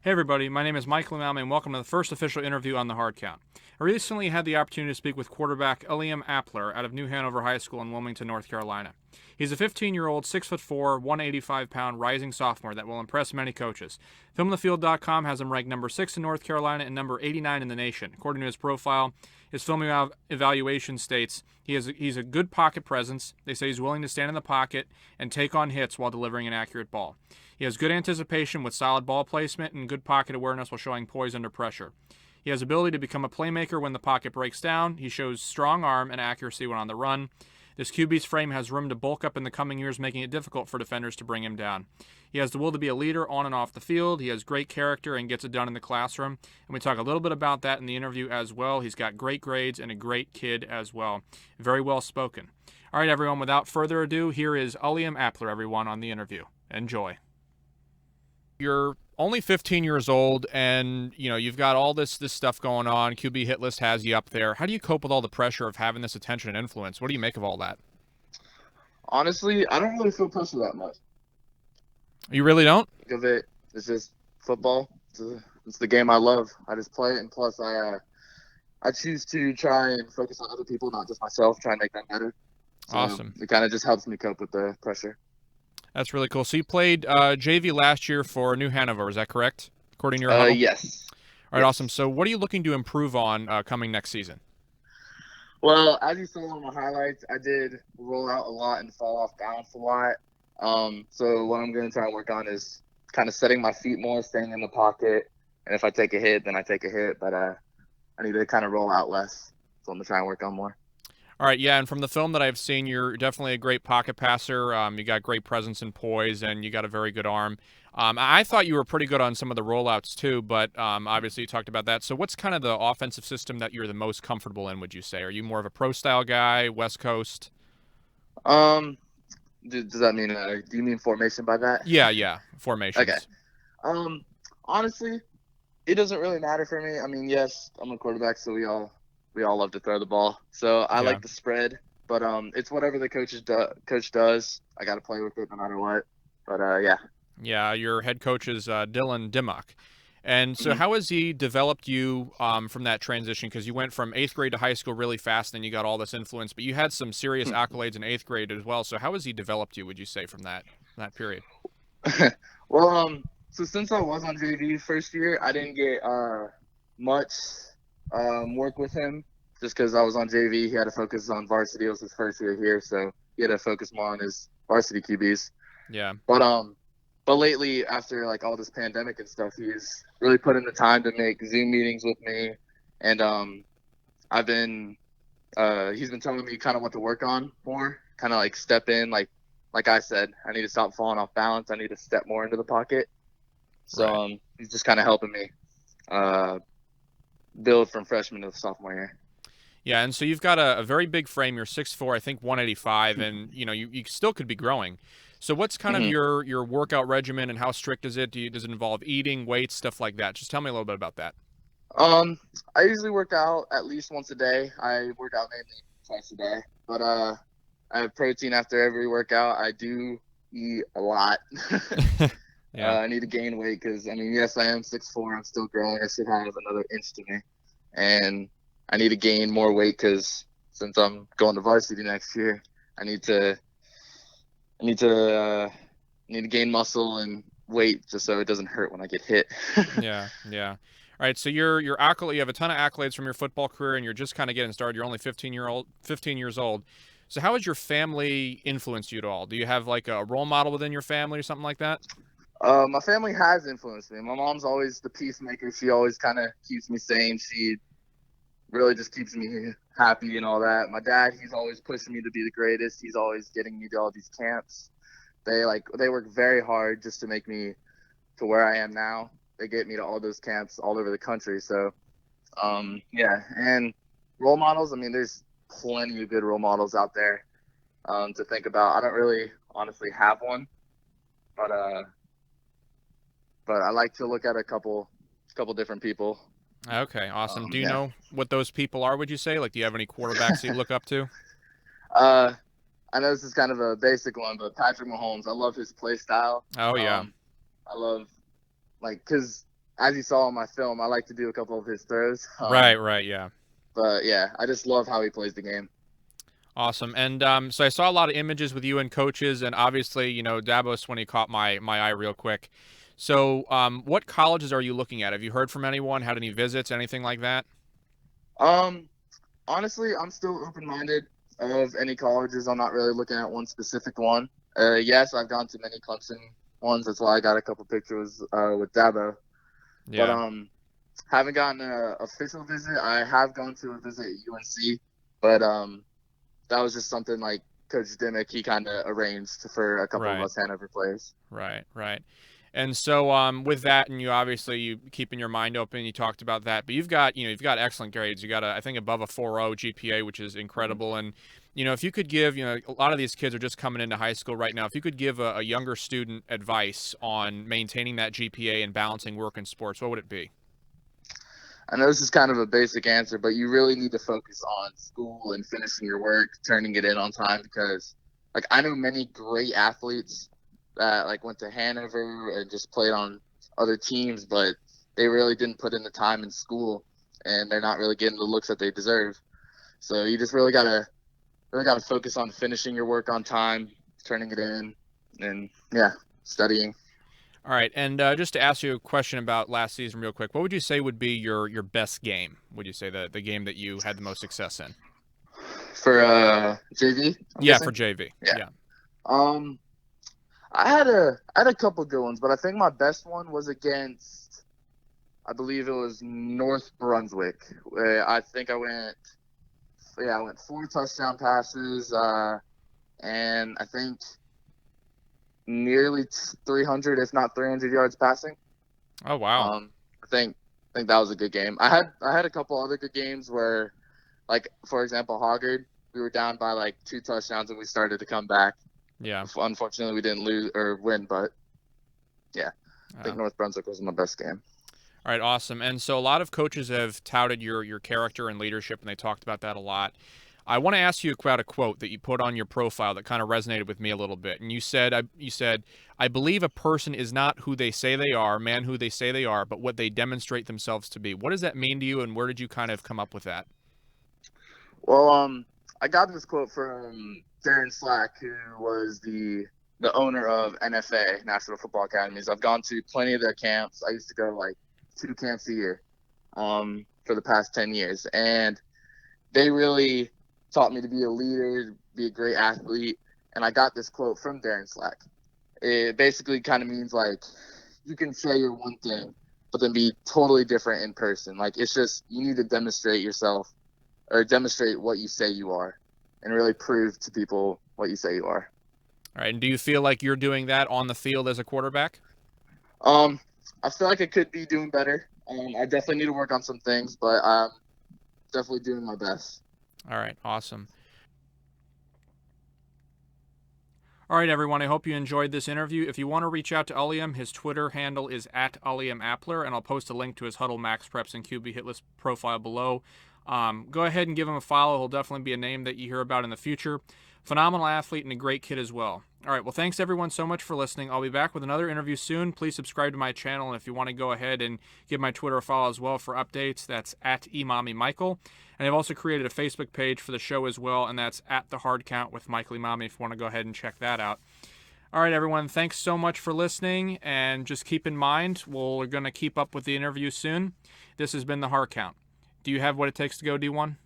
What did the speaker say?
Hey everybody, my name is Michael Emami and welcome to the first official interview on the Hard Count. I recently had the opportunity to speak with quarterback Aliam Appler out of New Hanover High School in Wilmington, North Carolina. He's a 15-year-old, 6'4", 185-pound rising sophomore that will impress many coaches. FilmTheField.com has him ranked number 6 in North Carolina and number 89 in the nation. According to his profile, his film evaluation states he's a good pocket presence. They say he's willing to stand in the pocket and take on hits while delivering an accurate ball. He has good anticipation with solid ball placement and good pocket awareness while showing poise under pressure. He has ability to become a playmaker when the pocket breaks down. He shows strong arm and accuracy when on the run. This QB's frame has room to bulk up in the coming years, making it difficult for defenders to bring him down. He has the will to be a leader on and off the field. He has great character and gets it done in the classroom. And we talk a little bit about that in the interview as well. He's got great grades and a great kid as well. Very well spoken. All right, everyone, without further ado, here is Aliam Appler, everyone, on the interview. Enjoy. You're only 15 years old and you've got all this stuff going on. QB hit list has you up there. How do you cope with all the pressure of having this attention and influence? What do you make of all that? Honestly, I don't really feel pressure that much. You really don't? Think of it, it's just football. It's the game I love. I just play it, and plus I choose to try and focus on other people, not just myself, try and make them better. So Awesome. it kind of just helps me cope with the pressure. That's really cool. So you played JV last year for New Hanover, is that correct? According to your Hudl? Yes. All right, Yes. awesome. So what are you looking to improve on coming next season? Well, as you saw on my highlights, I did roll out a lot and fall off balance a lot. So what I'm going to try and work on is kind of setting my feet more, staying in the pocket. And if I take a hit, then I take a hit. But I need to kind of roll out less. So I'm going to try and work on more. All right, yeah, and from the film that I've seen, you're definitely a great pocket passer. You got great presence and poise, and you got a very good arm. I thought you were pretty good on some of the rollouts too, but obviously you talked about that. So what's kind of the offensive system that you're the most comfortable in, would you say? Are you more of a pro-style guy, West Coast? Um, does that mean, do you mean formation by that? Yeah, formations. Okay. Honestly, it doesn't really matter for me. I mean, yes, I'm a quarterback, so we all love to throw the ball. So I Yeah. like the spread, but it's whatever the coach does. I got to play with it no matter what. But yeah. Yeah, your head coach is Dylan Dimock. And so Mhm. how has he developed you from that transition? Because you went from 8th grade to high school really fast, and you got all this influence, but you had some serious accolades in 8th grade as well. So how has he developed you, would you say, from that period? Well, so since I was on JV first year, I didn't get much work with him just because I was on JV. He had to focus on varsity. It was his first year here, so he had to focus more on his varsity QBs. Yeah. But lately, after like all this pandemic and stuff, he's really put in the time to make Zoom meetings with me, and I've been he's been telling me kind of what to work on more, kind of like step in, like I said, I need to stop falling off balance. I need to step more into the pocket. So Right. he's just kind of helping me build from freshman to sophomore year. Yeah, and so you've got a very big frame. You're 6'4", I think 185, and you still could be growing. So what's kind of Mhm. your workout regimen, and how strict is it? Does it involve eating, weights, stuff like that? Just tell me a little bit about that. I usually work out at least once a day. I work out mainly twice a day, but I have protein after every workout. I do eat a lot. Yeah. I need to gain weight because, I mean, yes, I am 6'4". I'm still growing. I should have another inch to me. And I need to gain more weight because since I'm going to varsity next year, I need to I need to gain muscle and weight just so it doesn't hurt when I get hit. Yeah. All right, so you're accolade. You have a ton of accolades from your football career, and you're just kind of getting started. You're only 15 years old. So how has your family influenced you at all? Do you have like a role model within your family or something like that? My family has influenced me. My mom's always the peacemaker. She always kind of keeps me sane. She really just keeps me happy and all that. My dad, he's always pushing me to be the greatest. He's always getting me to all these camps. They work very hard just to make me to where I am now. They get me to all those camps all over the country. So yeah, and role models. I mean, there's plenty of good role models out there to think about. I don't really honestly have one, but I like to look at a couple different people. Okay, awesome. Do you Yeah. know what those people are, would you say? Like, do you have any quarterbacks that you look up to? Uh, I know this is kind of a basic one, but Patrick Mahomes. I love his play style. Oh, yeah. I love, like, because as you saw in my film, I like to do a couple of his throws. Right, yeah. But yeah, I just love how he plays the game. Awesome. And so I saw a lot of images with you and coaches, and obviously, Davos when he caught my eye real quick. So what colleges are you looking at? Have you heard from anyone? Had any visits, anything like that? Honestly, I'm still open-minded of any colleges. I'm not really looking at one specific one. Yes, I've gone to many Clemson ones. That's why I got a couple pictures with Dabo. Yeah. But haven't gotten an official visit. I have gone to a visit at UNC, but that was just something like Coach Dimock, he kind of arranged for a couple of us Hanover players. Right. And so with that, and you keeping your mind open, you talked about that, but you've got excellent grades. You got I think above a 4.0 GPA, which is incredible. And if you could give, a lot of these kids are just coming into high school right now. If you could give a younger student advice on maintaining that GPA and balancing work and sports, what would it be? I know this is kind of a basic answer, but you really need to focus on school and finishing your work, turning it in on time, because like I know many great athletes that like went to Hanover and just played on other teams, but they really didn't put in the time in school, and they're not really getting the looks that they deserve. So you just really gotta focus on finishing your work on time, turning it in, and studying. All right, and just to ask you a question about last season real quick, what would you say would be your best game? Would you say the game that you had the most success in? For JV? For JV. Yeah. I had a couple good ones, but I think my best one was against, I believe it was North Brunswick. I think I went 4 touchdown passes, and I think nearly 300, if not 300 yards passing. Oh wow! I think that was a good game. I had a couple other good games where, like for example, Hoggard, we were down by like 2 touchdowns and we started to come back. Yeah. Unfortunately, we didn't lose or win, but yeah, I think North Brunswick was my best game. All right, awesome. And so a lot of coaches have touted your character and leadership, and they talked about that a lot. I want to ask you about a quote that you put on your profile that kind of resonated with me a little bit. And you said, I believe a person is not who they say they are, who they say they are, but what they demonstrate themselves to be. What does that mean to you, and where did you kind of come up with that? Well, I got this quote from Darren Slack, who was the owner of NFA, National Football Academies. I've gone to plenty of their camps. I used to go like 2 camps a year for the past 10 years. And they really taught me to be a leader, be a great athlete. And I got this quote from Darren Slack. It basically kind of means like you can say you're one thing, but then be totally different in person. Like it's just you need to demonstrate yourself or demonstrate what you say you are and really prove to people what you say you are. All right. And do you feel like you're doing that on the field as a quarterback? I feel like I could be doing better. I definitely need to work on some things, but I'm definitely doing my best. All right. Awesome. All right, everyone. I hope you enjoyed this interview. If you want to reach out to Aliam, his Twitter handle is @Aliam Appler, and I'll post a link to his Hudl Max Preps and QB Hit List profile below. Go ahead and give him a follow. He'll definitely be a name that you hear about in the future. Phenomenal athlete and a great kid as well. All right, well, thanks everyone so much for listening. I'll be back with another interview soon. Please subscribe to my channel, and if you want to go ahead and give my Twitter a follow as well for updates, that's @Emami Michael. And I've also created a Facebook page for the show as well, and that's @TheHardCount with Michael Emami if you want to go ahead and check that out. All right, everyone, thanks so much for listening, and just keep in mind, we're going to keep up with the interview soon. This has been The Hard Count. Do you have what it takes to go D1?